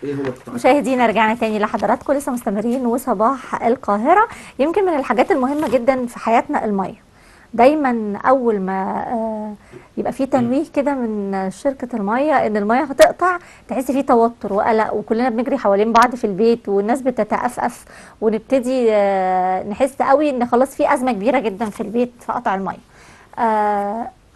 ايه هو القطاع؟ مشاهدينا رجعنا تاني لحضراتكم، لسه مستمرين وصباح القاهرة. يمكن من الحاجات المهمة جدا في حياتنا المية. دايما اول ما يبقى في تنويه كده من شركة المية ان المية هتقطع، تحس فيه توتر وقلق، وكلنا بنجري حوالين بعض في البيت، والناس بتتأفأف، ونبتدي نحس قوي ان خلاص في أزمة كبيرة جدا في البيت في قطع المية.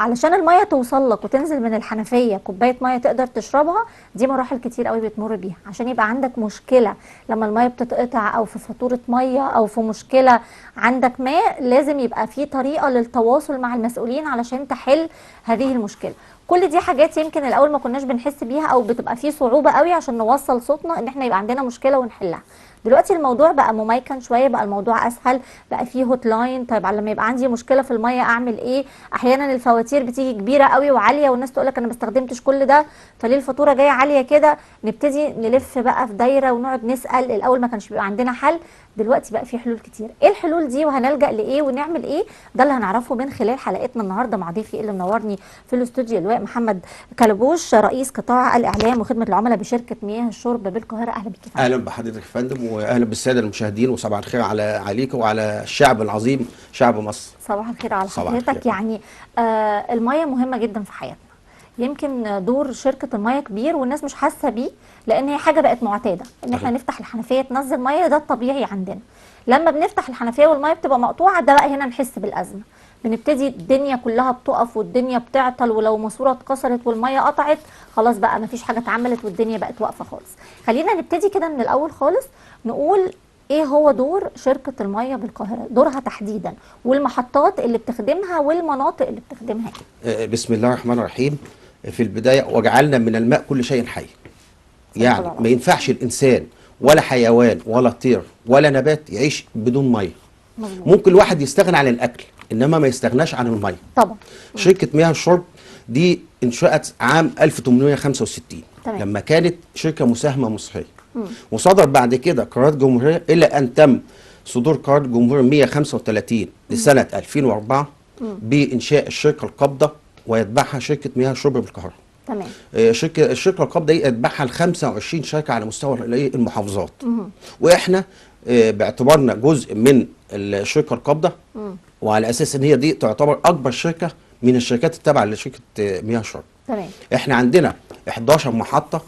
علشان المية توصل لك وتنزل من الحنفية كوباية مية تقدر تشربها، دي مراحل كتير قوي بتمر بيها. عشان يبقى عندك مشكلة لما المية بتتقطع، او في فاتورة مية، او في مشكلة عندك ماء، لازم يبقى في طريقة للتواصل مع المسؤولين علشان تحل هذه المشكلة. كل دي حاجات يمكن الاول ما كناش بنحس بيها، او بتبقى في صعوبة قوي عشان نوصل صوتنا ان احنا يبقى عندنا مشكلة ونحلها. دلوقتي الموضوع بقى مميكن شويه، بقى الموضوع اسهل، بقى فيه هوت لاين. طيب لما يبقى عندي مشكله في الميه اعمل ايه؟ احيانا الفواتير بتيجي كبيره قوي وعاليه، والناس تقول لك انا ما استخدمتش كل ده، فليه الفاتوره جايه عاليه كده؟ نبتدي نلف بقى في دايره ونقعد نسال. الاول ما كانش بيبقى عندنا حل، دلوقتي بقى في حلول كتير. ايه الحلول دي وهنلجا لايه ونعمل ايه؟ ده اللي هنعرفه من خلال حلقتنا النهارده مع ضيفي اللي منورني في الاستوديو، اللواء محمد كلبوش، رئيس قطاع الاعلام وخدمه العملاء بشركه مياه الشرب بالقاهره. اهلا بك يا فندم. اهلا بحضرتك يا فندم، واهلا بالساده المشاهدين، وصباح الخير عليك وعلى الشعب العظيم شعب مصر. صباح الخير على صباح الخير. حضرتك. يعني المية مهمة جدا في حياتنا. يمكن دور شركة المية كبير والناس مش حاسة بيه، لأن هي حاجة بقت معتادة إن احنا نفتح الحنفية تنزل مية، ده الطبيعي عندنا. لما بنفتح الحنفية والمية بتبقى مقطوعة، ده بقى هنا نحس بالأزمة. بنبتدي الدنيا كلها بتقف والدنيا بتعطل، ولو ماسورة اتكسرت والمية قطعت خلاص بقى مفيش حاجة اتعملت والدنيا بقت واقفة خالص. خلينا نبتدي كده من الأول خالص، نقول ايه هو دور شركة المية بالقاهرة، دورها تحديدا، والمحطات اللي بتخدمها والمناطق اللي بتخدمها ايه؟ بسم الله الرحمن الرحيم. في البدايه، وجعلنا من الماء كل شيء حي. يعني ما ينفعش الانسان ولا حيوان ولا طير ولا نبات يعيش بدون ميه. مظبوط. ممكن الواحد يستغنى عن الاكل، انما ما يستغناش عن الميه. طبعا. شركه مياه الشرب دي انشأت عام 1865. تمام. لما كانت شركه مساهمه مصريه، وصدر بعد كده قرارات جمهوريه، الى ان تم صدور قرار جمهوري 135 لسنه 2004 بانشاء الشركه القابضه، ويتبعها شركه مياه الشرب بالقاهره. تمام. الشركه القابضه دي يتبعها ال 25 شركه على مستوى المحافظات. واحنا باعتبارنا جزء من الشركه القابضه، وعلى اساس ان هي دي تعتبر اكبر شركه من الشركات التابعه لشركه مياه الشرب. تمام. احنا عندنا 11 محطه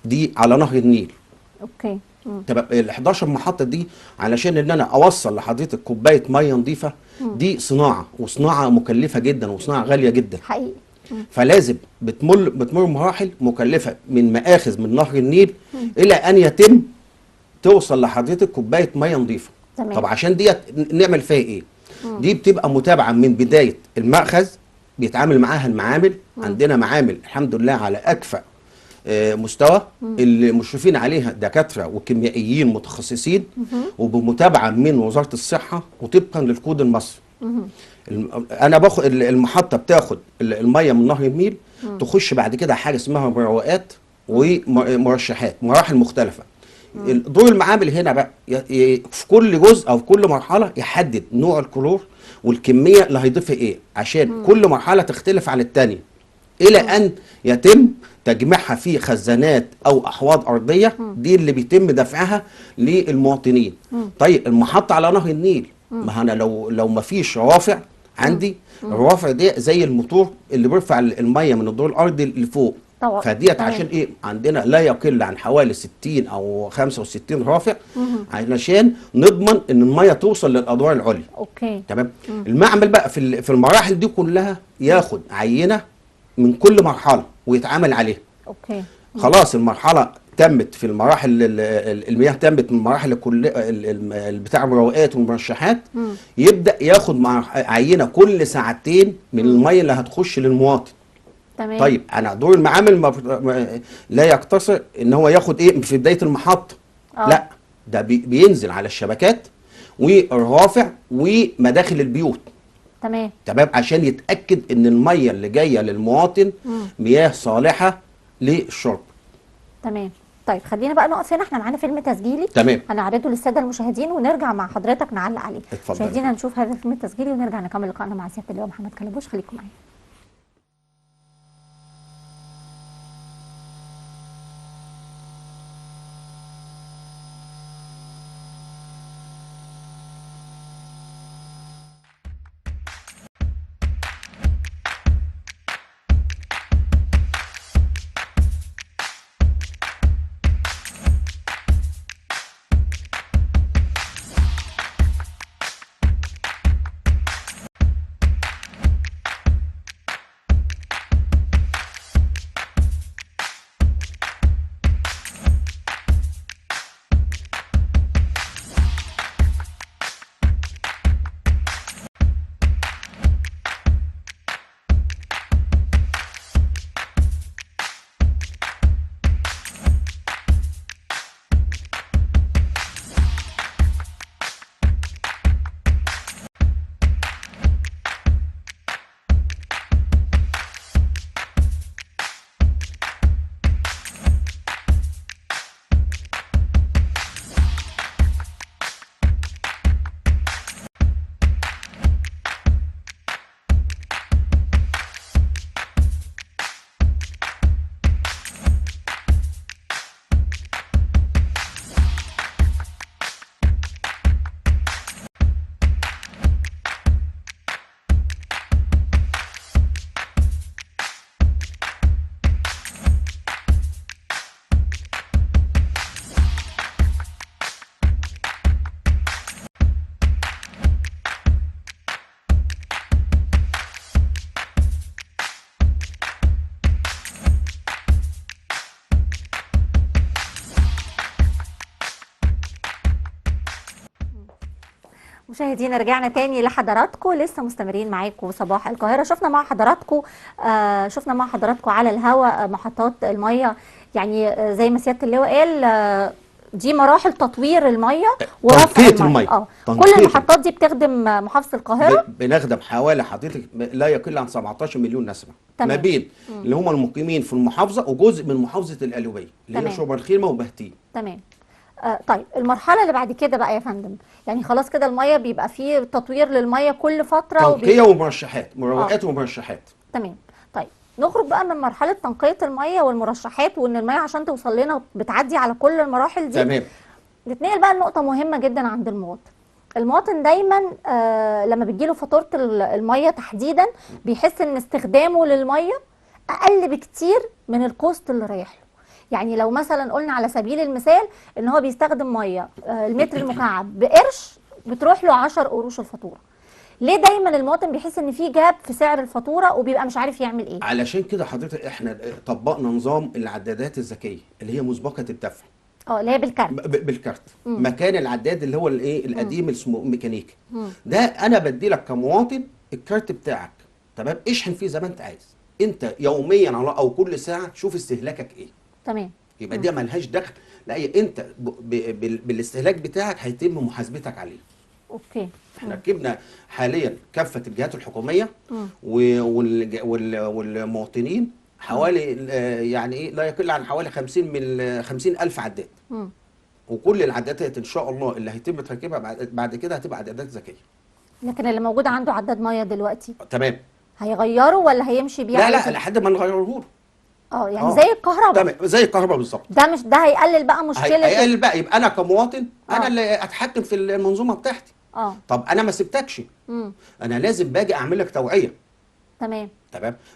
دي على نهر النيل. اوكي. تمام. ال 11 محطه دي علشان ان انا اوصل لحضرتك كوبايه ميه نظيفه، دي صناعه، وصناعه مكلفه جدا، وصناعه غاليه جدا. حقيقي. فلازم بتمر مراحل مكلفه من مآخذ من نهر النيل الى ان يتم توصل لحضرتك كوبايه ميه نظيفه. تمام. طب عشان ديت نعمل فيها ايه؟ دي بتبقى متابعه من بدايه المأخذ، بيتعامل معاها المعامل. عندنا معامل الحمد لله على اكفأ مستوى، اللي مشرفين عليها دكاتره وكيميائيين متخصصين، وبمتابعه من وزاره الصحه وطبقا للكود المصري. انا باخد المحطه بتاخد الميه من نهر النيل، تخش بعد كده حاجه اسمها مروقات ومرشحات، مراحل مختلفه. دور المعامل هنا بقى في كل جزء او في كل مرحله يحدد نوع الكلور والكميه اللي هيضيفها ايه، عشان كل مرحله تختلف عن الثانيه، الى ان يتم تجميعها في خزانات او احواض ارضيه. دي اللي بيتم دفعها للمواطنين. طيب المحطه على نهر النيل، ما انا لو ما فيش روافع عندي، الروافع دي زي الموتور اللي بيرفع الميه من الدور الارضي لفوق. طبعا. فديت عشان ايه؟ عندنا لا يقل عن حوالي 60 او 65 رافع، علشان نضمن ان الميه توصل للادوار العليا. اوكي. تمام. المعمل بقى في المراحل دي كلها ياخد عينه من كل مرحله ويتعامل عليها. اوكي. خلاص المرحله تمت، في المراحل المياه تمت من المراحل بتاع المروقات والمرشحات، يبدا ياخد عينه كل ساعتين من الميه اللي هتخش للمواطن. تمام. طيب انا دور المعامل لا يقتصر ان هو ياخد ايه في بدايه المحطه. لا، ده بينزل على الشبكات والرافع ومداخل البيوت. تمام. تمام، عشان يتاكد ان الميه اللي جايه للمواطن مياه صالحه للشرب. تمام. طيب خلينا بقى نقف هنا، احنا معانا فيلم تسجيلي. تمام. هنعرضه للساده المشاهدين ونرجع مع حضرتك نعلق عليه. اتفضل. مشاهدينا نشوف هذا الفيلم التسجيلي ونرجع نكمل لقائنا مع سياده اللواء محمد كلبوش. خليكم معانا. مشاهدينا رجعنا تاني لحضراتكم، لسه مستمرين معاكم صباح القاهرة. شفنا مع حضراتكم على الهواء محطات المية، يعني زي ما سيادة اللواء قال دي مراحل تطوير المية ورفع تنقية المية. كل المحطات دي بتخدم محافظة القاهرة. بنخدم حوالي حضرتك لا يقل عن 17 مليون نسمة، ما بين اللي هم المقيمين في المحافظة وجزء من محافظة القليوبية اللي هي شبرا الخيمة وبهتين. تمام. طيب المرحله اللي بعد كده بقى يا فندم، يعني خلاص كده الميه بيبقى فيه تطوير للميه كل فتره تنقيه ومرشحات، مروقات ومرشحات. تمام. طيب نخرج بقى من مرحله تنقيه الميه والمرشحات، وان الميه عشان توصل لنا بتعدي على كل المراحل دي. تمام. نتنقل بقى لنقطه مهمه جدا عند المواطن دايما لما بتجيله فاتوره الميه تحديدا بيحس ان استخدامه للميه اقل بكتير من الكوست اللي رايح له. يعني لو مثلا قلنا على سبيل المثال ان هو بيستخدم ميه المتر المكعب بقرش، بتروح له 10 قروش الفاتوره. ليه دايما المواطن بيحس ان في جاب في سعر الفاتوره وبيبقى مش عارف يعمل ايه؟ علشان كده حضرتك احنا طبقنا نظام العدادات الذكيه اللي هي مسبقه الدفع. اللي هي بالكارت. بالكارت. مكان العداد اللي هو الايه القديم اسمه ميكانيكي. ده انا بدي لك كمواطن الكارت بتاعك، تمام، اشحن فيه زي ما انت عايز، انت يوميا او كل ساعه شوف استهلاكك ايه. تمام. يبقى دي ملهاش دخل، لا انت بالاستهلاك بتاعك هيتم محاسبتك عليه. اوكي. احنا ركبنا حاليا كافه الجهات الحكوميه والمواطنين حوالي يعني ايه لا يقل عن حوالي 50,000 عداد. وكل العدادات ان شاء الله اللي هيتم تركيبها بعد كده هتبقى عدادات ذكيه. لكن اللي موجود عنده عداد ميه دلوقتي تمام هيغيره ولا هيمشي بيه؟ لا لحد ما نغيره له. يعني زي الكهرباء. تمام زي الكهرباء بالظبط. ده هيقلل بقى مشكله. هيقلل بقى، يبقى انا كمواطن انا اللي اتحكم في المنظومه بتاعتي. طب انا ما سبتكش، انا لازم باجي اعمل لك توعيه. تمام.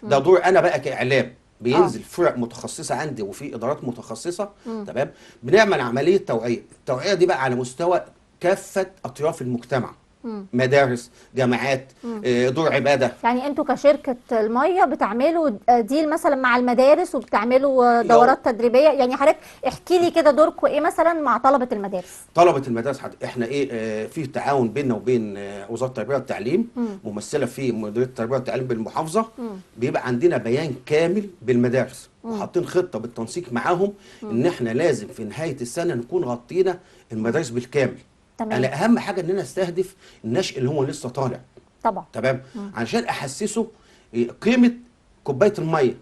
ده دور انا بقى كاعلام، بينزل فرق متخصصه عندي وفي ادارات متخصصه. تمام، بنعمل عمليه توعيه. التوعيه دي بقى على مستوى كافه اطياف المجتمع، مدارس، جامعات، دور عباده. يعني انتوا كشركه الميه بتعملوا ديل مثلا مع المدارس وبتعملوا دورات تدريبيه؟ يعني حضرتك احكي لي كده دوركم ايه مثلا مع طلبه المدارس؟ طلبه المدارس احنا ايه في تعاون بيننا وبين وزاره التربيه والتعليم، ممثله في مديريه التربيه والتعليم بالمحافظه. بيبقى عندنا بيان كامل بالمدارس وحاطين خطه بالتنسيق معاهم ان احنا لازم في نهايه السنه نكون غطينا المدارس بالكامل. تمام. انا اهم حاجه ان انا استهدف الناشئ اللي هو لسه طالع. طبعا. تمام. علشان احسسه قيمه كوبايه الميه.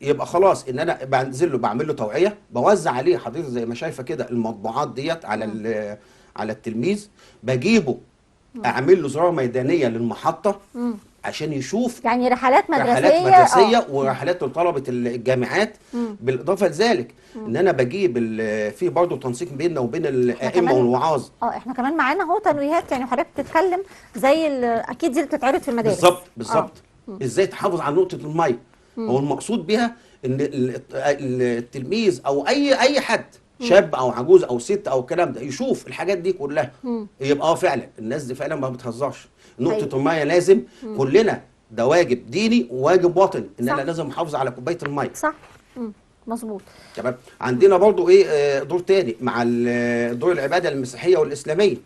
يبقى خلاص ان انا بنزل له بعمل له توعيه، بوزع عليه حضرتك زي ما شايفه كده المطبوعات ديت على التلميذ، بجيبه اعمل له زياره ميدانيه للمحطه عشان يشوف يعني رحلات مدرسيه ورحلات لطلبه الجامعات. بالاضافه لذلك ان انا بجيب في برضه تنسيق بيننا وبين الائمه والوعاظ. احنا كمان معانا اهو تنويهات، يعني حضرتك بتتكلم زي اكيد دي بتتعرض في المدارس. بالظبط. ازاي تحافظ على نقطه الميه. هو المقصود بها ان التلميذ او اي حد شاب او عجوز او ست او الكلام ده يشوف الحاجات دي كلها، يبقى فعلا الناس دي فعلا ما بتهزرش. نقطه الميه لازم كلنا، ده واجب ديني وواجب وطني ان انا لازم احافظ على كوبايه الميه. صح. مظبوط. تمام. عندنا برضو ايه دور تاني مع دور العباده المسيحيه والاسلاميه.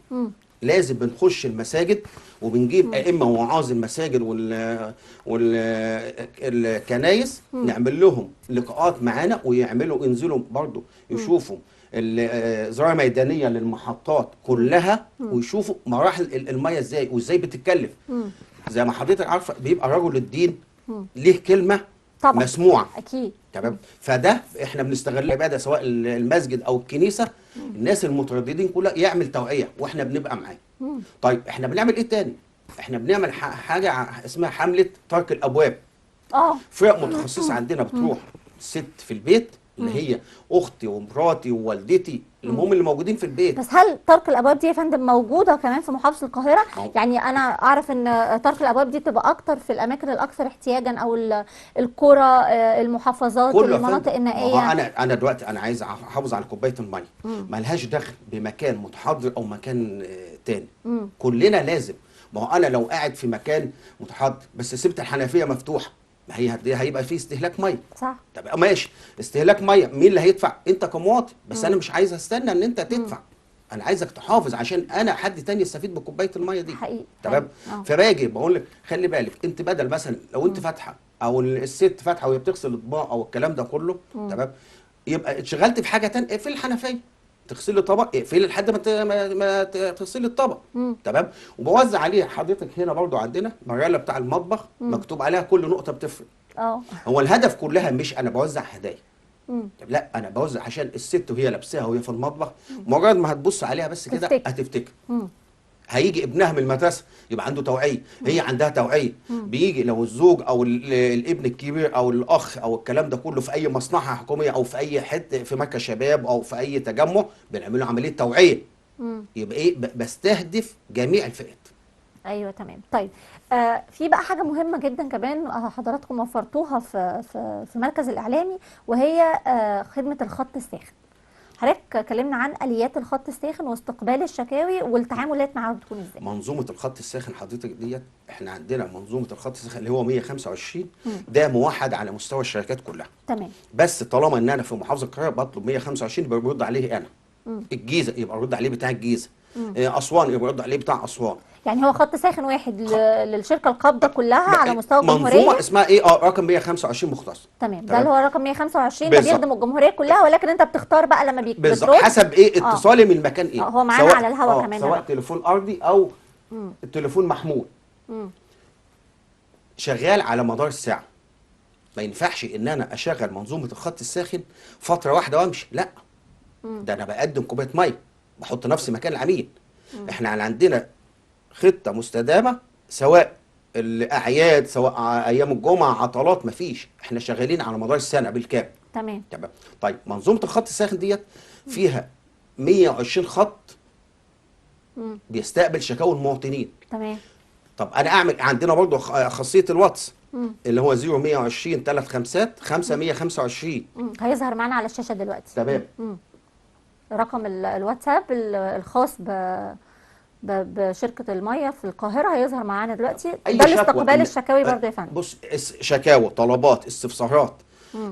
لازم بنخش المساجد وبنجيب ائمه ووعاظ المساجد والكنايس، نعمل لهم لقاءات معانا ينزلوا برضو يشوفوا زراعه ميدانيه للمحطات كلها ويشوفوا مراحل الميه ازاي وازاي بتتكلف. زي ما حضرتك عارفه بيبقى رجل الدين ليه كلمه طبعا مسموعه. اكيد. تمام. فده احنا بنستغل العباده سواء المسجد او الكنيسه، الناس المترددين كلها يعمل توعيه واحنا بنبقى معاه. طيب احنا بنعمل ايه تاني؟ احنا بنعمل حاجه اسمها حمله ترك الابواب. فرق متخصصه عندنا بتروح الست في البيت اللي هي اختي ومراتي ووالدتي، المهم اللي موجودين في البيت. بس هل ترك الابواب دي يا فندم موجوده كمان في محافظه القاهره؟ يعني انا اعرف ان ترك الابواب دي تبقى اكتر في الاماكن الاكثر احتياجا او القرى، المحافظات، المناطق النائيه. انا دلوقتي انا عايز احافظ على كوبايه الميه، مالهاش دخل بمكان متحضر او مكان تاني. كلنا لازم، ما هو انا لو قاعد في مكان متحضر بس سبت الحنفيه مفتوحه، ما هيبقى فيه استهلاك ميه. صح. طب ماشي، استهلاك ميه مين اللي هيدفع؟ انت كمواطن. بس انا مش عايز استنى ان انت تدفع. انا عايزك تحافظ عشان انا حد تاني يستفيد بكوبايه الميه دي. حقيقي. تمام. فباجي بقول لك خلي بالك انت بدل مثلا لو انت فاتحه او الست فاتحه وهي بتغسل الاطباق او الكلام ده كله، تمام، يبقى اتشغلت في حاجه تانية، اقفلي الحنفيه، تغسلي طبق اقفلي لحد ما تغسلي الطبق. تمام. وبوزع عليه حضرتك هنا برضو عندنا مجله بتاع المطبخ مكتوب عليها كل نقطه بتفرق. هو الهدف كلها مش انا بوزع هدايا، لا انا بوزع عشان الست وهي لابساها وهي في المطبخ مجرد ما هتبص عليها بس كده هتفتكر. هيجي ابنها من المدرسه يبقى عنده توعيه، هي عندها توعيه. بيجي لو الزوج او الابن الكبير او الاخ او الكلام ده كله في اي مصلحه حكوميه او في اي حته في مركز شباب او في اي تجمع بنعمل له عمليه توعيه. يبقى ايه بستهدف جميع الفئات. ايوه تمام. طيب في بقى حاجه مهمه جدا كمان حضراتكم وفرتوها في مركز الاعلامي، وهي خدمه الخط الساخن. حضرتك كلمنا عن اليات الخط الساخن واستقبال الشكاوي والتعاملات معاها بتكون ازاي؟ منظومه الخط الساخن حضرتك ديت احنا عندنا منظومه الخط الساخن اللي هو 125 ده موحد على مستوى الشركات كلها. تمام. بس طالما ان انا في محافظه القاهره بطلب 125 يبقى برد عليه انا. الجيزه يبقى رد عليه بتاع الجيزه. اسوان يبقى رد عليه بتاع اسوان. يعني هو خط ساخن واحد للشركه القابضه كلها على مستوى الجمهوريه؟ منظومه اسمها ايه رقم 125 مختص. تمام. ده اللي هو رقم 125 ده بيخدم الجمهوريه كلها، ولكن انت بتختار بقى لما بترد حسب ايه اتصالي من المكان ايه. هو معانا على الهواء كمان سواء تليفون ارضي او التليفون محمول. شغال على مدار الساعه. ما ينفعش ان انا اشغل منظومه الخط الساخن فتره واحده وامشي، لا. ده انا بقدم كوبايه ميه، بحط نفسي مكان العميل. احنا عندنا خطه مستدامه، سواء الاعياد سواء ايام الجمعه عطلات، مفيش، احنا شغالين على مدار السنه بالكامل. تمام. طيب منظومه الخط الساخن ديت فيها 120 خط بيستقبل شكاوى المواطنين. تمام. طب انا اعمل عندنا برضو خاصيه الواتس اللي هو 0120 35 5125 هيظهر معانا على الشاشه دلوقتي. تمام. رقم الواتساب الخاص بشركه الميه في القاهره هيظهر معانا دلوقتي. ده لاستقبال الشكاوي برضه يا فندم. بص، شكاوى، طلبات، استفسارات،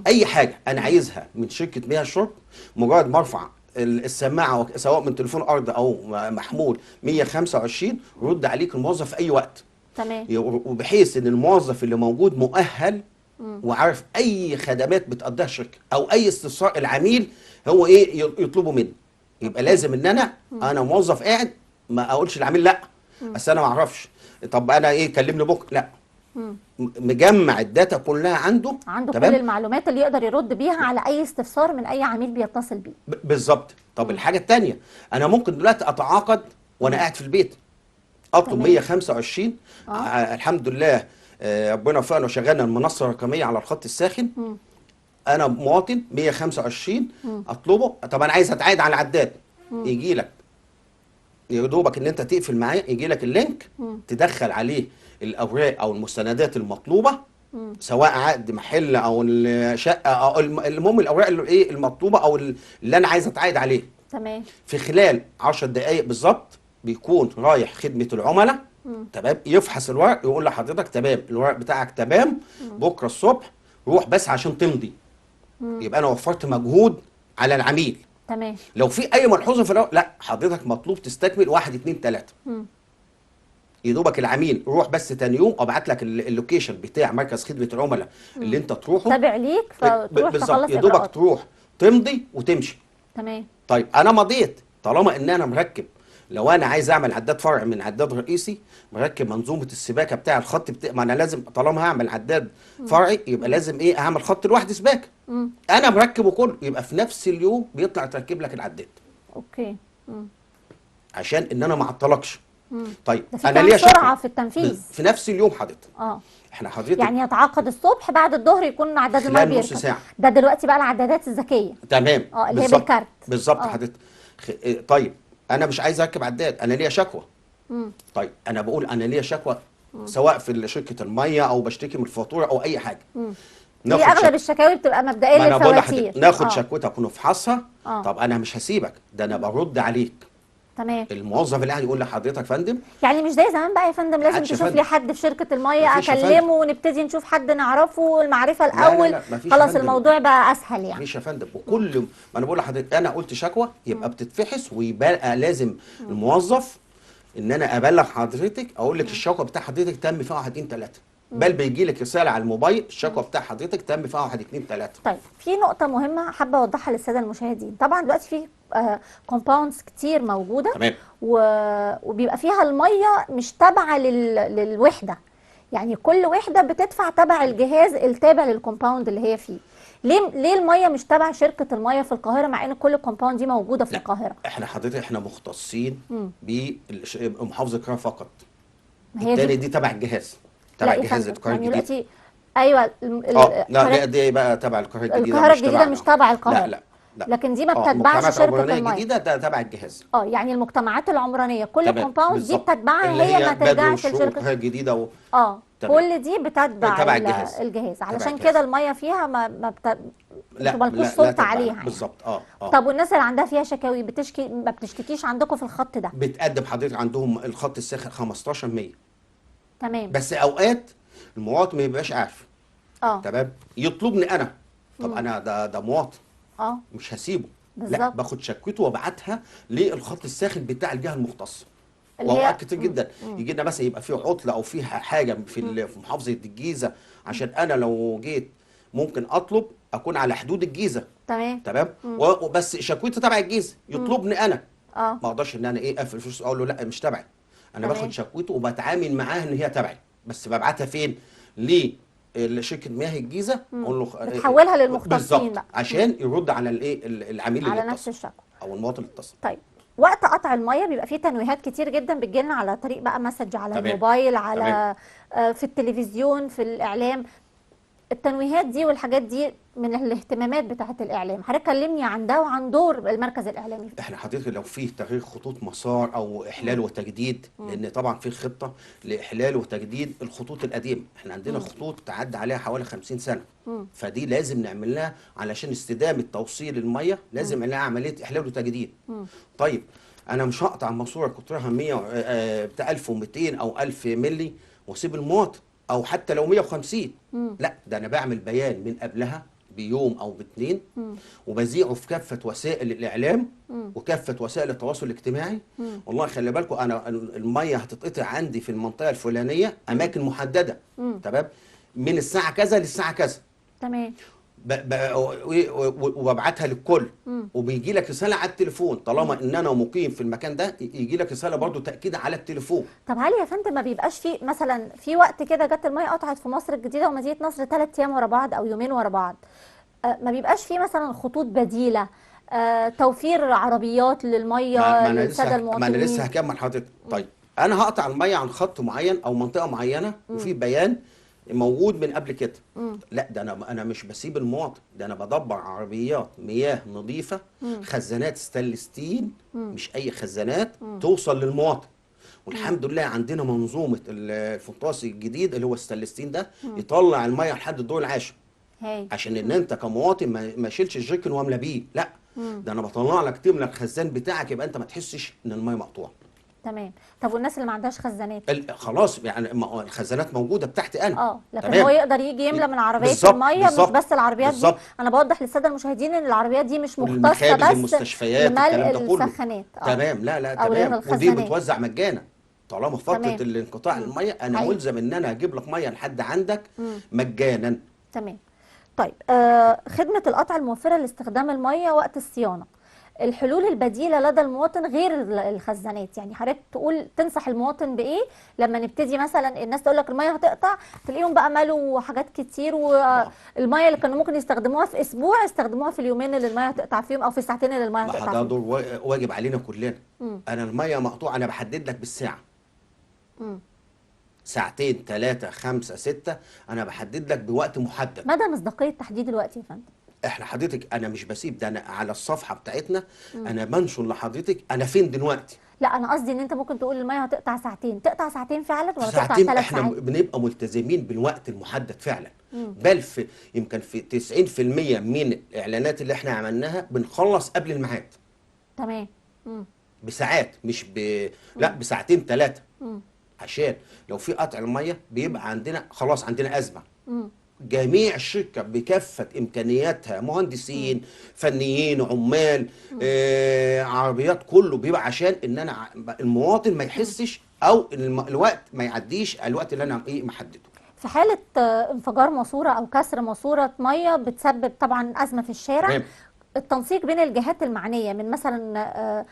اي حاجه انا عايزها من شركه مياه الشرب، مجرد ما ارفع السماعه سواء من تليفون ارض او محمول 125 رد عليك الموظف في اي وقت. تمام. وبحيث ان الموظف اللي موجود مؤهل وعارف اي خدمات بتقدمها الشركه او اي استفسار العميل هو ايه يطلبه مني. يبقى لازم ان انا موظف قاعد ما اقولش للعميل لا بس انا ما اعرفش، طب انا ايه كلمني بكره، لا. مجمع الداتا كلها عنده كل المعلومات اللي يقدر يرد بيها على اي استفسار من اي عميل بيتصل بيه. بالظبط. طب الحاجه الثانيه، انا ممكن دلوقتي اتعاقد وانا قاعد في البيت، اطلب 125. الحمد لله ربنا وفقنا وشغلنا المنصه الرقميه على الخط الساخن. انا مواطن 125 اطلبه، طب انا عايز اتعايد على العداد، يجي لك يا دوبك ان انت تقفل معاه يجي لك اللينك تدخل عليه الاوراق او المستندات المطلوبه، سواء عقد محل او الشقه او المهم الاوراق اللي ايه المطلوبه او اللي انا عايز اتعايد عليه. تمام. في خلال 10 دقائق بالظبط بيكون رايح خدمه العملاء. تمام. يفحص الورق يقول لحضرتك تمام الورق بتاعك تمام، بكره الصبح روح بس عشان تمضي. يبقى انا وفرت مجهود على العميل. تمام. لو في اي ملحوظه في الاول، لا حضرتك مطلوب تستكمل 1 2 3. يا دوبك العميل روح بس تاني يوم ابعت لك اللوكيشن بتاع مركز خدمه العملاء اللي انت تروحه تابع ليك فتروح تخلص يا دوبك تروح تمضي وتمشي. تمام. طيب انا مضيت، طالما ان انا مركب، لو انا عايز اعمل عداد فرع من عداد رئيسي مركب منظومه السباكه بتاع الخط ما انا لازم طالما هعمل عداد فرعي يبقى لازم ايه اعمل خط لوحدي سباكه. انا مركبه كله، يبقى في نفس اليوم بيطلع تركب لك العداد. اوكي. عشان ان انا ما اعطلكش. طيب انا ليا سرعه في التنفيذ في نفس اليوم حضرتك. احنا حضرتك يعني يتعاقد الصبح بعد الظهر يكون عداد الميه بيركب نص ساعه. ده دلوقتي بقى العدادات الذكيه. تمام. اللي هي بالكارت. بالظبط حضرتك. طيب انا مش عايز اركب عداد، انا ليا شكوى. طيب انا بقول انا ليا شكوى سواء في شركه الميه او بشتكي من الفاتوره او اي حاجه. هي اغلب الشكاوي بتبقى مبدئيا للفواتير. ناخد شكوتك ونفحصها. طب انا مش هسيبك، ده انا برد عليك. تمام. الموظف اللي قاعد يقول لحضرتك فندم. يعني مش زي زمان بقى يا فندم لازم عادش يا تشوف فندم. لي حد في شركة المية مفيش يا فندم. اكلمه ونبتدي نشوف حد نعرفه المعرفة لا لا الاول. لا مفيش يا خلاص فندم. الموضوع بقى اسهل يعني. مفيش يا فندم. وكل ما انا بقول لحضرتك انا قلت شكوى يبقى بتتفحص ويبقى لازم الموظف ان انا ابلغ حضرتك اقول لك الشكوى بتاع حضرتك تم فيها 1 2 3. بل بيجي لك رساله على الموبايل الشكوى بتاع حضرتك تم فيها 1 2 3. طيب في نقطة مهمة حابة أوضحها للسادة المشاهدين. طبعا دلوقتي في كومباوندز كتير موجودة تمام. وبيبقى فيها المية مش تابعة للوحدة، يعني كل وحدة بتدفع تبع الجهاز التابع للكومباوند اللي هي فيه. ليه المية مش تبع شركة المية في القاهرة مع إن كل الكومباوند دي موجودة في لا القاهرة؟ احنا حضرتك احنا مختصين بمحافظه القاهره فقط. ما هي التاني دي تبع الجهاز. تبع لا يا الجهاز فندم، القاهره يعني الجديده. دلوقتي أيوه لا دي بقى تبع القاهره الجديده القاهرة مش الجديدة تبعنا. مش تبع القاهرة. لا لا لا. لكن دي ما بتتبعش المجتمعات شركة العمرانيه المية. الجديده ده تبع الجهاز. يعني المجتمعات العمرانية كل تمام كومباوند دي بالظبط. بتتبعها اللي هي ما هي بدر ترجعش والشروق لشركة. والقاهره الجديده تمام. كل دي بتتبع تبع الجهاز. الجهاز، علشان الجهاز. كده المية فيها لا انتوا مالكوش لا سلطة تبع عليها يعني. بالظبط. طب والناس اللي عندها فيها شكاوي ما بتشتكيش عندكم في الخط ده؟ بتقدم حضرتك عندهم الخط الساخن 15 100. تمام. بس اوقات المواطن ما يبقاش عارف. تمام. يطلبني انا. طب انا ده مواطن. مش هسيبه. لا بالظبط. باخد شكوته وابعتها للخط الساخن بتاع الجهه المختصه. اللي هي واوقات كتير جدا يجي لنا مثلا يبقى فيه عطله او فيه حاجه في محافظه الجيزه، عشان انا لو جيت ممكن اطلب اكون على حدود الجيزه. تمام. وبس شكوتي تبع الجيزه يطلبني انا. ما اقدرش ان انا اقفل فلوس اقول له لا مش تبعي. انا باخد شكوته وبتعامل معاها ان هي تبعي، بس ببعتها فين؟ لشركه مياه الجيزه. اقول له بتحولها للمختصين بقى عشان يرد على العميل اللي على نفس الشكوى او المواطن اللي اتصل. طيب وقت قطع الميه بيبقى فيه تنويهات كتير جدا بتجيلنا على طريق بقى مسج على تمام. الموبايل، على في التلفزيون، في الاعلام. التنويهات دي والحاجات دي من الاهتمامات بتاعه الاعلام، حضرتك كلمني عن ده وعن دور المركز الاعلامي. احنا حضرتك لو فيه تغيير خطوط مسار او احلال وتجديد، لان طبعا في خطه لاحلال وتجديد الخطوط القديمه. احنا عندنا خطوط تعدى عليها حوالي 50 سنه. فدي لازم نعمل لها علشان استدامه توصيل الميه، لازم نعمل لها عمليه احلال وتجديد. طيب انا مش هقطع ماسوره قطرها 100 بتاع 1200 او 1000 مللي واسيب المواطن، او حتى لو 150. لا ده انا بعمل بيان من قبلها بيوم او باتنين وبذيعه في كافه وسائل الاعلام وكافه وسائل التواصل الاجتماعي. والله خلي بالكم انا الميه هتتقطع عندي في المنطقه الفلانيه اماكن محدده. تمام. من الساعه كذا للساعه كذا. تمام. وببعتها للكل. وبيجي لك رساله على التليفون طالما ان انا مقيم في المكان ده، يجي لك رساله برضو تاكيد على التليفون. طب هل يا فندم ما بيبقاش في مثلا في وقت كده جت الميه قطعت في مصر الجديده ومدينه نصر 3 ايام ورا بعض او يومين ورا بعض، ما بيبقاش في مثلا خطوط بديله، توفير عربيات للميه للساده المواطنين؟ ما انا لسه هكمل حضرتك. طيب انا هقطع الميه عن خط معين او منطقه معينه وفي بيان موجود من قبل كده. لا ده انا مش بسيب المواطن، ده انا بدبر عربيات مياه نظيفه، خزانات ستانلس ستيل، مش اي خزانات، توصل للمواطن. والحمد لله عندنا منظومه الفنطاس الجديد اللي هو الستانلس ستيل ده يطلع الميه لحد الدور العاشر. عشان ان انت كمواطن ما شيلش الجيركن واملى بيه، لا ده انا بطلع لك تملى الخزان بتاعك يبقى انت ما تحسش ان الميه مقطوعه. تمام. طب والناس اللي ما عندهاش خزانات؟ خلاص يعني الخزانات موجوده بتاعتي انا. لكن تمام. هو يقدر يجي يملى من عربيه الميه، مش بس العربيات دي. انا بوضح للساده المشاهدين ان العربيات دي مش مختصه بس المستشفيات الكلام ده كله السخانات. تمام. لا تمام. ودي بتوزع مجانا طالما فتره الانقطاع الميه انا ملزم ان انا اجيب لك ميه لحد عندك مجانا. تمام. طيب خدمه القطع الموفره لاستخدام الميه وقت الصيانه، الحلول البديله لدى المواطن غير الخزانات، يعني حضرتك تقول تنصح المواطن بايه لما نبتدي مثلا الناس تقول لك الميه هتقطع، تلاقيهم بقى مالوا حاجات كتير والميه اللي كانوا ممكن يستخدموها في اسبوع يستخدموها في اليومين اللي الميه هتقطع فيهم او في الساعتين اللي الميه هتقطع فيهم. ده دور واجب علينا كلنا. انا الميه مقطوعه انا بحدد لك بالساعه. ساعتين 3 5 6 انا بحدد لك بوقت محدد. مدى مصداقيه تحديد الوقت يا فندم؟ احنا حضرتك انا مش بسيب ده، انا على الصفحه بتاعتنا انا بنشر لحضرتك انا فين دلوقتي. لا انا قصدي ان انت ممكن تقول الميه هتقطع ساعتين، تقطع ساعتين فعلا ولا تقطع 3 ساعات؟ ساعات؟ احنا بنبقى ملتزمين بالوقت المحدد فعلا. بل يمكن في 90% من الاعلانات اللي احنا عملناها بنخلص قبل الميعاد. تمام. بساعات، مش لا بساعتين 3. مم. عشان لو في قطع الميه بيبقى عندنا خلاص عندنا ازمه. مم. جميع الشركه بكافه امكانياتها، مهندسين، فنيين، عمال، عربيات، كله بيبقى عشان ان انا المواطن ما يحسش، او الوقت ما يعديش الوقت اللي انا ايه محدده. في حالة انفجار ماسورة أو كسر ماسورة مية بتسبب طبعا أزمة في الشارع، تمام. التنسيق بين الجهات المعنية من مثلا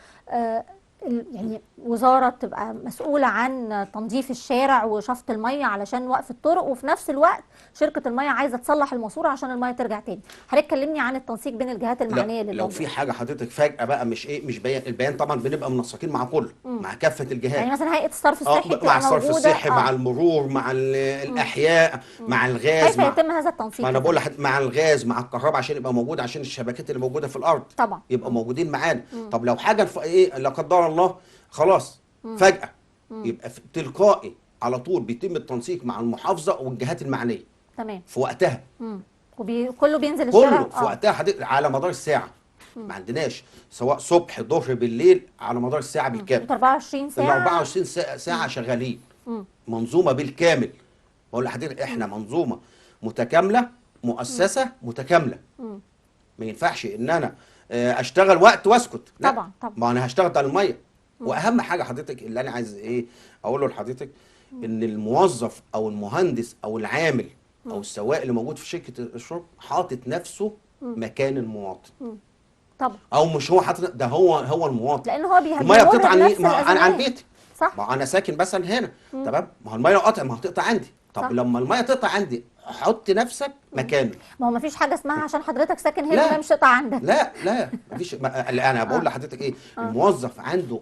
يعني وزارة تبقى مسؤولة عن تنظيف الشارع وشفط المية علشان وقف الطرق، وفي نفس الوقت شركة المية عايزة تصلح الماسورة عشان المية ترجع تاني. حضرتك كلمني عن التنسيق بين الجهات لا المعنية لو للموضوع. في حاجه حضرتك فجاه بقى مش ايه، مش بيان، البيان طبعا بنبقى منسقين مع كله، مع كافه الجهات. يعني مثلا هيئة الصرف الصحي مع بتبقى الصرف موجودة. الصحي، مع المرور، مع الاحياء، مع الغاز، كيف يتم هذا التنسيق ما انا يا بقول فندم؟ مع الغاز، مع الكهرباء، عشان يبقى موجود، عشان الشبكات اللي موجوده في الارض طبعا. يبقى موجودين معانا. طب لو حاجه ايه لا قدر الله خلاص فجاه، يبقى تلقائي على طول بيتم التنسيق مع المحافظه والجهات المعنيه تمام. في وقتها. كله بينزل الشارع. كله في وقتها على مدار الساعه. ما عندناش سواء صبح ظهر بالليل، على مدار الساعه بالكامل. 24 ال ساعة. 24 ساعه شغالين. منظومه بالكامل. بقول لحضرتك احنا منظومه متكامله، مؤسسه متكامله. ما ينفعش ان انا اشتغل وقت واسكت، لا. طبعا طبعا. ما انا هشتغل على الميه. واهم حاجه حضرتك اللي انا عايز ايه اقوله لحضرتك، ان الموظف او المهندس او العامل او السواق اللي موجود في شركه الشرب حاطط نفسه مكان المواطن. طبعا. او مش هو حاطط، ده هو المواطن. لان هو الميه بتقطع عن بنفس عن الازمات. بيتي. صح. ما انا ساكن مثلا هنا، تمام. ما هو الميه لو قطع ما هتقطع عندي. طب صح. لما الميه تقطع عندي حط نفسك مكانه. ما هو ما فيش حاجه اسمها عشان حضرتك ساكن هنا لا الميه مش تقطع عندك. لا مفيش. انا بقول لحضرتك ايه، الموظف عنده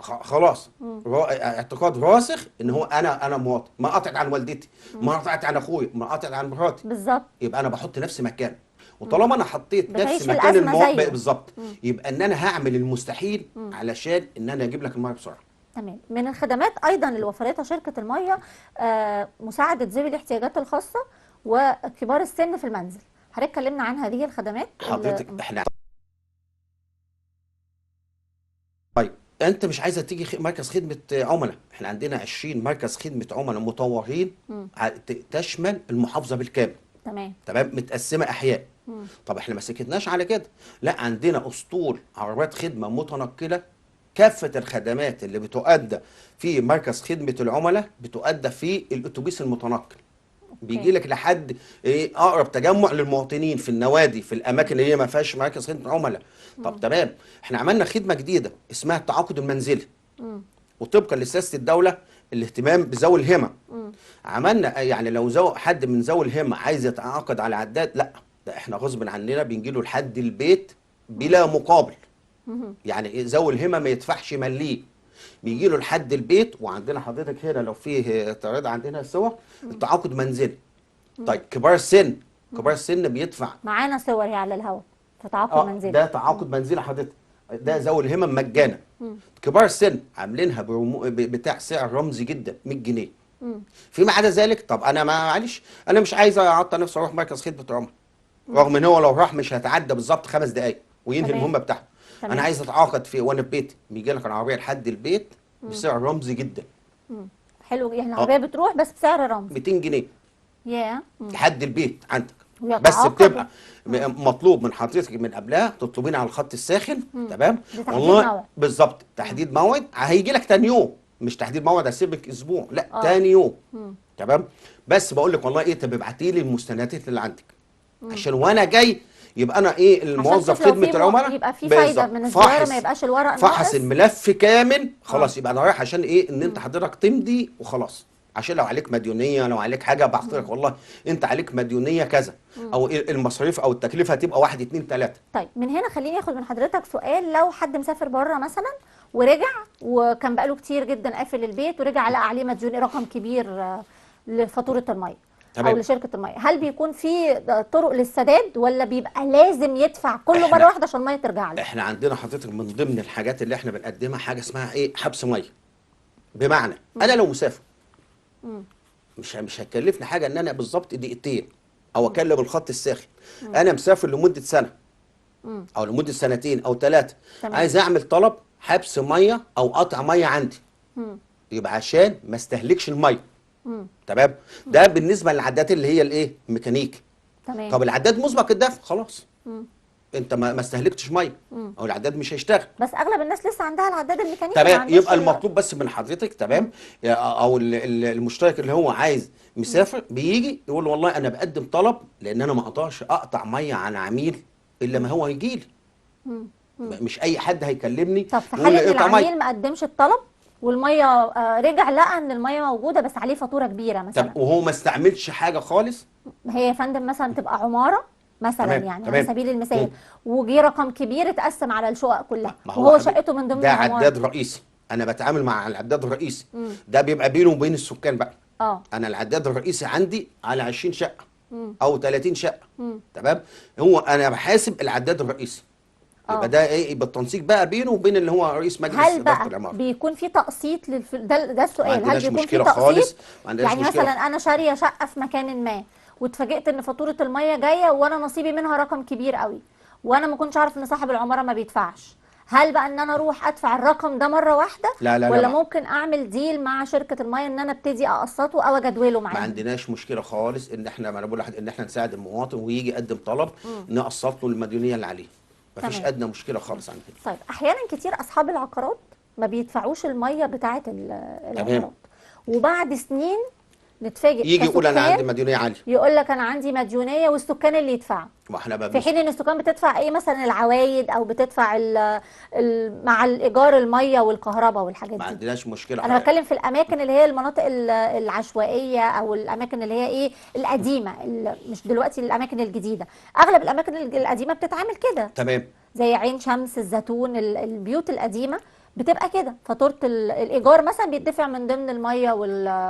خلاص اعتقاد راسخ ان هو انا مواطن، ما قطعت عن والدتي، ما قطعت عن اخويا، ما قطعت عن مراتي. بالظبط. يبقى انا بحط نفسي مكانه. وطالما انا حطيت بتعيش نفسي في مكان الأزمة زيه. بالظبط، يبقى ان انا هعمل المستحيل علشان ان انا اجيب لك الميه بسرعه. تمام. من الخدمات ايضا اللي وفرتها شركه الميه مساعده ذوي الاحتياجات الخاصه وكبار السن في المنزل. حضرتك كلمنا عن هذه الخدمات. حضرتك احنا طيب انت مش عايزه تيجي مركز خدمه عملاء؟ احنا عندنا 20 مركز خدمه عملاء مطورين تشمل المحافظه بالكامل. تمام متقسمه احياء. طب احنا ما سكتناش على كده، لا عندنا اسطول عربيات خدمه متنقله. كافه الخدمات اللي بتؤدى في مركز خدمه العملاء بتؤدى في الاتوبيس المتنقل. بيجي لك لحد ايه اقرب تجمع للمواطنين في النوادي، في الاماكن اللي هي ما فيهاش مركز خدمه عملاء. طب تمام، احنا عملنا خدمه جديده اسمها التعاقد المنزلي. وطبقا لسياسه الدوله الاهتمام بذوي الهمم. عملنا يعني لو حد من ذوي الهمم عايز يتعاقد على عداد، لا ده احنا غصب عننا بنجي له لحد البيت بلا مقابل. يعني ذوي الهمم ما يدفعش مليم، بيجي له لحد البيت. وعندنا حضرتك هنا لو فيه تعرض عندنا سوا التعاقد منزلي. طيب كبار السن بيدفع معانا صور هي على الهواء في تعاقد منزلي. ده تعاقد منزلي حضرتك، ده ذوي الهمم مجانا. كبار السن عاملينها بتاع سعر رمزي جدا 100 جنيه. فيما عدا ذلك، طب انا معلش انا مش عايز اعطل نفسي اروح مركز خدمه العملاء، رغم ان هو لو راح مش هتعدى بالظبط 5 دقائق وينهي المهمه بتاعته. انا عايز اتعاقد في وانا في بيتي، بيجي لك العربيه لحد البيت بسعر رمزي جدا. حلو، يعني العربيه بتروح بس بسعر رمزي 200 جنيه لحد البيت عندك. بس بتبقى مطلوب من حضرتك من قبلها تطلبين على الخط الساخن. تمام والله بالظبط تحديد موعد. هيجي لك تاني يوم، مش تحديد موعد هسيبك اسبوع، لا تاني يوم. تمام. بس بقول لك والله ايه، انت ببعتي لي المستندات اللي عندك عشان وانا جاي يبقى انا ايه الموظف خدمه العملاء يبقى في فايده من الزياره، ما يبقاش الورق ناقص. فحص الملف كامل خلاص. يبقى انا رايح عشان ايه، ان انت حضرتك تمضي وخلاص، عشان لو عليك مديونيه، لو عليك حاجه بعت لك والله انت عليك مديونيه كذا، او المصاريف او التكلفه هتبقى 1 2 3. طيب من هنا خليني اخد من حضرتك سؤال. لو حد مسافر بره مثلا ورجع وكان بقاله كتير جدا قافل البيت ورجع لقى عليه مديون رقم كبير لفاتوره الميه او لشركه الميه، هل بيكون في طرق للسداد ولا بيبقى لازم يدفع كله مره واحده عشان الميه ترجع له؟ احنا عندنا حضرتك من ضمن الحاجات اللي احنا بنقدمها حاجه اسمها ايه، حبس ميه. بمعنى انا لو مسافر مش هتكلفني حاجه ان انا بالظبط دقيقتين او اكلم الخط الساخن. انا مسافر لمده سنه، او لمده سنتين او 3 تمام. عايز اعمل طلب حبس ميه او قطع ميه عندي، يبقى عشان ما استهلكش الميه. تمام. ده بالنسبه للعدادات اللي هي الايه الميكانيكي. تمام. طب العداد مسبق الدفع خلاص، انت ما استهلكتش ميه، او العداد مش هيشتغل. بس اغلب الناس لسه عندها العداد الميكانيكي، ما تمام. عندوش يبقى المطلوب بس من حضرتك، تمام، او المشترك اللي هو عايز مسافر بيجي يقول له والله انا بقدم طلب لان انا ما اقدرش اقطع ميه عن عميل الا ما هو يجي لي. مش اي حد هيكلمني طب في يقول حاله لي ان اقطع ميه. العميل ما قدمش الطلب والميه رجع لقى ان الميه موجوده بس عليه فاتوره كبيره مثلا، طب وهو ما استعملش حاجه خالص. هي يا فندم مثلا تبقى عماره مثلا تمام، يعني على تمام. سبيل المثال، وجي رقم كبير اتقسم على الشقق كلها ما هو وهو حبيبي شقته من ضمن ده العماره. عداد رئيسي، انا بتعامل مع العداد الرئيسي. ده بيبقى بينه وبين السكان بقى. انا العداد الرئيسي عندي على 20 شقه او 30 شقه. تمام. هو انا بحاسب العداد الرئيسي، يبقى ده ايه بالتنسيق بقى بينه وبين اللي هو رئيس مجلس هل اداره بقى العماره. بيكون في تقسيط ده ما السؤال، هل عندناش بيكون في مشكله تقسيط؟ خالص، ما عندناش يعني مشكله. مثلا انا شاريه شقه في مكان ما واتفاجئت ان فاتوره الميه جايه وانا نصيبي منها رقم كبير قوي، وانا ما كنتش عارف ان صاحب العماره ما بيدفعش، هل بقى ان انا اروح ادفع الرقم ده مره واحده؟ لا لا لا، ولا ممكن اعمل ديل مع شركه الميه ان انا ابتدي اقسطه او اجدوله ما معاهم؟ عندناش مشكله خالص ان احنا، ما انا بقول لحضرتك ان احنا نساعد المواطن ويجي يقدم طلب نقسط له المديونيه اللي عليه، ما فيش تمام. ادنى مشكله خالص عندنا. طيب احيانا كتير اصحاب العقارات ما بيدفعوش الميه بتاعه العمارات، وبعد سنين نتفاجئ يجي يقول انا عندي كسكان مديونيه عاليه. يقول لك انا عندي مديونيه والسكان اللي يدفعوا، ما احنا بقى في حين ان السكان بتدفع ايه مثلا العوايد او بتدفع مع الايجار الميه والكهرباء والحاجات ما دي. عندناش مشكله انا بتكلم في الاماكن اللي هي المناطق العشوائيه او الاماكن اللي هي ايه القديمه، مش دلوقتي الاماكن الجديده، اغلب الاماكن القديمه بتتعامل كده، تمام. زي عين شمس، الزيتون، البيوت القديمه بتبقى كده، فاتوره الايجار مثلا بيدفع من ضمن الميه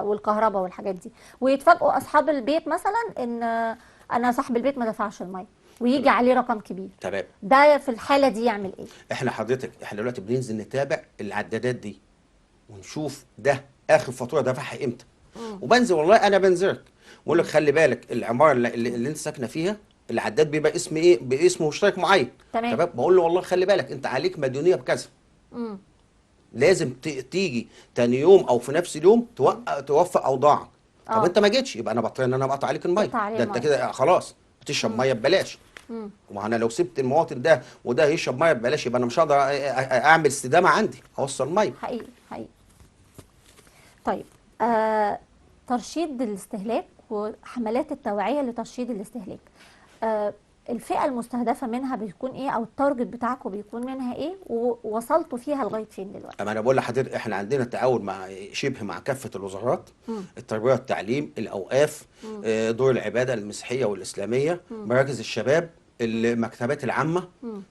والكهرباء والحاجات دي، ويتفاجئوا اصحاب البيت مثلا ان انا صاحب البيت ما دفعش الميه ويجي عليه رقم كبير. تمام. ده في الحاله دي يعمل ايه؟ احنا دلوقتي بننزل نتابع العدادات دي ونشوف ده اخر فاتوره دفعها امتى. وبنزل والله انا بنزلك بقول لك خلي بالك العماره اللي انت ساكنه فيها العداد بيبقى اسم ايه باسم مشترك معين. تمام. بقول له والله خلي بالك انت عليك مديونيه بكذا. لازم تيجي تاني يوم او في نفس اليوم توفق اوضاعك. طب انت ما جيتش يبقى انا بضطر ان انا بقطع عليك الميه. ده انت كده خلاص بتشرب ميه ببلاش. وانا لو سبت المواطن ده وده يشرب ميه ببلاش يبقى انا مش هقدر اعمل استدامه عندي اوصل ميه. حقيقي حقيقي. طيب ترشيد الاستهلاك وحملات التوعيه لترشيد الاستهلاك، الفئه المستهدفه منها بيكون ايه او التارجت بتاعكم بيكون منها ايه ووصلتوا فيها لغايه فين دلوقتي؟ اما انا بقول لحضرتك احنا عندنا تعاون مع كافه الوزارات، التربيه والتعليم، الاوقاف، دور العباده المسيحيه والاسلاميه، مراكز الشباب، المكتبات العامه.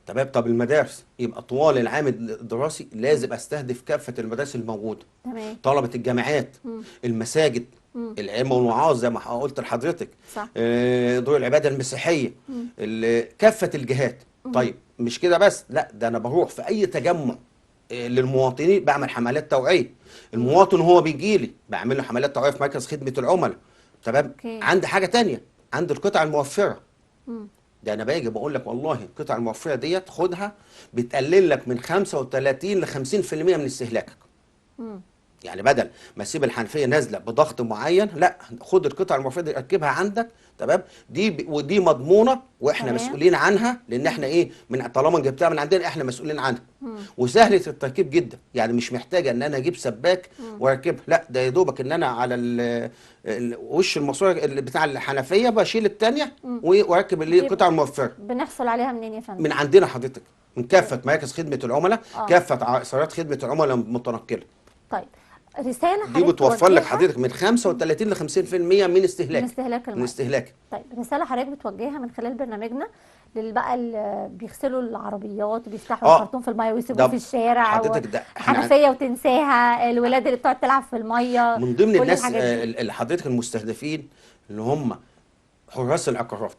تمام. طب المدارس يبقى طوال العام الدراسي لازم استهدف كافه المدارس الموجوده. تمام. طلبه الجامعات، المساجد، العلم والوعاظ زي ما قلت لحضرتك، صح. دور العباده المسيحيه، كافه الجهات. طيب مش كده بس، لا ده انا بروح في اي تجمع للمواطنين بعمل حملات توعيه. المواطن هو بيجي لي بعمل له حملات توعيه في مركز خدمه العملاء. تمام. عندي حاجه تانية، عندي القطع الموفره. ده انا باجي بقول لك والله القطع الموفره ديت خدها بتقلل لك من 35 ل 50% من استهلاكك. يعني بدل ما اسيب الحنفيه نازله بضغط معين، لا خد القطع الموفره دي ركبها عندك. تمام. ودي مضمونه واحنا مسؤولين عنها، لان احنا ايه طالما جبتها من عندنا احنا مسؤولين عنها. وسهله التركيب جدا، يعني مش محتاجه ان انا اجيب سباك واركبها، لا ده يا دوبك ان انا على وش الماسوره اللي بتاع الحنفيه بشيل الثانيه واركب القطع الموفره. بنحصل عليها منين يا فندم؟ من عندنا حضرتك، من كافه مراكز خدمه العملاء، كافه سيارات خدمه العملاء متنقله. طيب رساله دي بتوفر لك حضرتك من 35 ل 50% من استهلاك من استهلاك. طيب رساله حضرتك بتوجهها من خلال برنامجنا بقى اللي بيغسلوا العربيات وبيفتحوا الخرطوم في الميه ويسيبوه في الشارع، حنفيه وتنساها، الولاد اللي بتقعد تلعب في الميه، من ضمن الناس اللي حضرتك المستهدفين اللي هم حراس العقارات.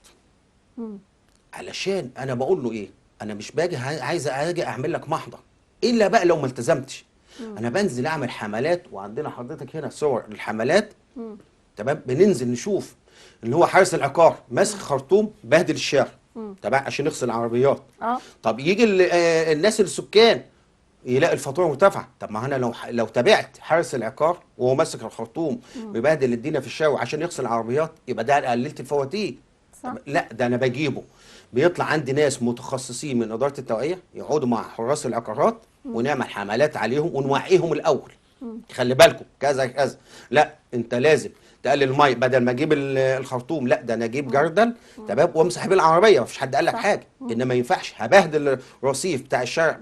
علشان انا بقول له ايه، انا مش باجي عايز اجي اعمل لك محضر الا بقى لو ما التزمتش. انا بنزل اعمل حملات، وعندنا حضرتك هنا صور الحملات. تمام. بننزل نشوف اللي هو حارس العقار ماسك خرطوم بهدل الشارع، تمام، عشان نغسل العربيات. اه طب يجي الناس السكان يلاقي الفاتوره مرتفعه. طب ما انا لو تابعت حارس العقار وهو ماسك الخرطوم ويبهدل الدنيا في الشارع عشان يغسل العربيات، يبقى ده قللت الفواتير. صح. طب لا، ده انا بجيبه، بيطلع عندي ناس متخصصين من اداره التوعيه يقعدوا مع حراس العقارات ونعمل حملات عليهم ونوعيهم الاول. خلي بالكم كذا كذا، لا انت لازم تقلل الميه، بدل ما اجيب الخرطوم لا ده انا اجيب جردل تمام وامسح بيه العربيه، مفيش حد قال لك صح. حاجه. انما ما ينفعش هبهدل الرصيف بتاع الشارع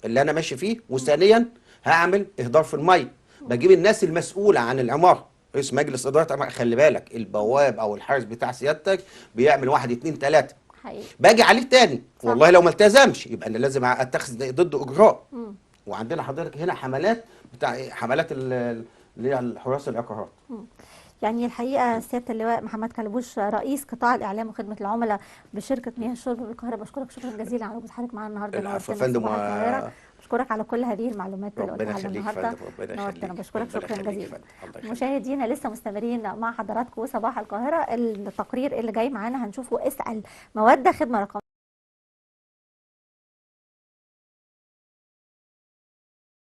اللي انا ماشي فيه، وثانيا هعمل اهدار في الميه. بجيب الناس المسؤوله عن العماره، رئيس مجلس اداره عمارة. خلي بالك البواب او الحارس بتاع سيادتك بيعمل واحد اتنين تلاته، حقيقي. باجي عليه تاني صح. والله لو ما التزمش يبقى انا لازم اتخذ ضده اجراء. وعندنا حضرتك هنا حملات بتاع حملات اللي هي حراس العقارات. يعني الحقيقه سياده اللواء محمد كلبوش رئيس قطاع الاعلام وخدمه العملاء بشركه مياه الشرب بالقاهره، بشكرك شكرا جزيلا على وجود حضرتك معانا النهارده، العفو يا نورتنا في فندم، صباح القاهره. بشكرك على كل هذه المعلومات اللي ربنا قلتها لنا يخليك يا النهارده، فندم، ربنا نورتنا. يخليك، بشكرك ربنا شكرا يخليك يا جزيلا. فندم، الله يخليك. مشاهدينا لسه مستمرين مع حضراتكم صباح القاهره. التقرير اللي جاي معانا هنشوفه اسال موده خدمه رقم